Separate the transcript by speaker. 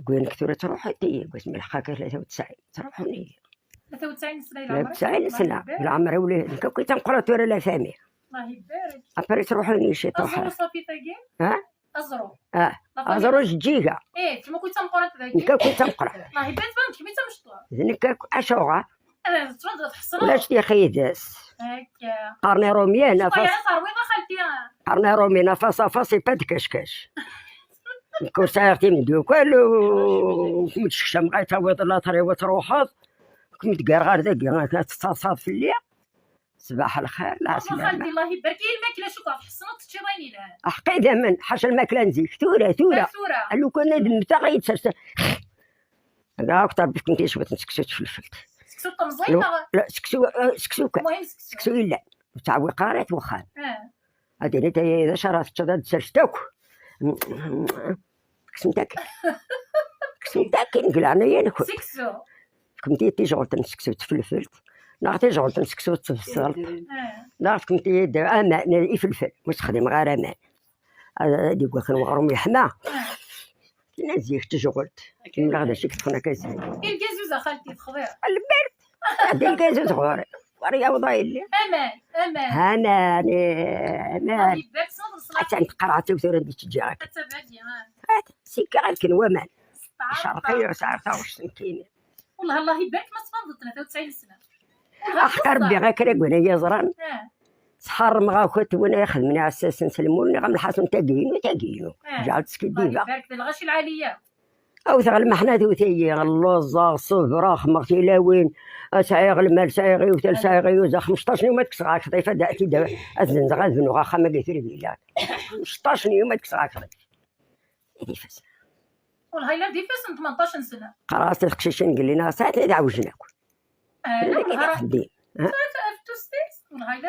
Speaker 1: قوين كثيرة تروح تي قلت ملحقة 93 تروحوا نية
Speaker 2: 93 سنة إلى
Speaker 1: لا
Speaker 2: عمرك.
Speaker 1: 90 سنة بالعمر وليه كي تنقرا تورا لا فامي
Speaker 2: الله يبارك.
Speaker 1: أبري تروحوا نية شي
Speaker 2: أزرو
Speaker 1: توحى
Speaker 2: صافي تاكين.
Speaker 1: ها
Speaker 2: أزرو.
Speaker 1: أزرو جيجا
Speaker 2: تما كنت تنقرا تاكين.
Speaker 1: نكا كنت تنقرا
Speaker 2: الله يبارك فهمت كيما تمشطوا.
Speaker 1: نكا أشوغا
Speaker 2: أنا تفضل تحصل.
Speaker 1: ولا شتي خيداس
Speaker 2: هكا.
Speaker 1: قرني رومية نفس
Speaker 2: يا صارويضة خالتي.
Speaker 1: قرني رومي نفس فاسي باد كشكش كون ساعتي من دوكال كنت شكشم غايتا ويض طري وتروحات كنت قرغار داك كانت تصاصات في الليل صباح الخير لا
Speaker 2: سلامة. خالتي الله يبارك الماكلة شكرا حصنت تشيريني لها.
Speaker 1: حقي دائما حاش الماكلة نزيد ثورة لو كان ندم تاع غيتسرس انا اكثر باش كنت شويه نسكسو تفلفلت
Speaker 2: سكسو طمزينة.
Speaker 1: لا سكسو كان
Speaker 2: المهم
Speaker 1: سكسو لا تاع وقارات وخان هادي اللي اذا شرات تشد تسرستوك كسمتك نقول انا ناكل
Speaker 2: سكسو.
Speaker 1: كنتي تيجي نسكسو تفلفلت نعطي جول نسكسو تفصلت نعرف كنتي امان يفلفل وتخدم غير امان هادي قلت نغرم يحمى نزيك تجغلت من غدا شي كتخنا كازي
Speaker 2: الكازوزة خالتي تخضير
Speaker 1: البرد هادي الكازوز غوري وريا وضاي اللي
Speaker 2: امان
Speaker 1: امان
Speaker 2: الله يبارك صدر
Speaker 1: حتى نتقرعتي وثورة دي تجاك
Speaker 2: حتى بعدي
Speaker 1: سيكا غير ومان شرقية وساعتها واش كاينين
Speaker 2: والله الله يبارك ما تفضل 93 سنة
Speaker 1: اخر ربي غير كريك وانا يزران سحر مغاكوت وانا يخدمني على اساس نسلموني غير الحاصل تاقينو جعلت سكديبه
Speaker 2: الله يبارك الغش العالية
Speaker 1: او ثغل محنا ثوثي اللوزا صبرا خمرتيلاوين سايغ المال سايغي وثل سايغي وزا 15 يوم تكسغاك ضيفه داتي دابا ازن زغاز بنو غاخا ما قلت لي 15 يوم تكسغاك ديفاس
Speaker 2: والله الا ديفاس 18 سنة
Speaker 1: خلاص الخشيشين قال لنا ساعات عاوجناك
Speaker 2: لا والله
Speaker 1: خديم
Speaker 2: فتو ستيس والله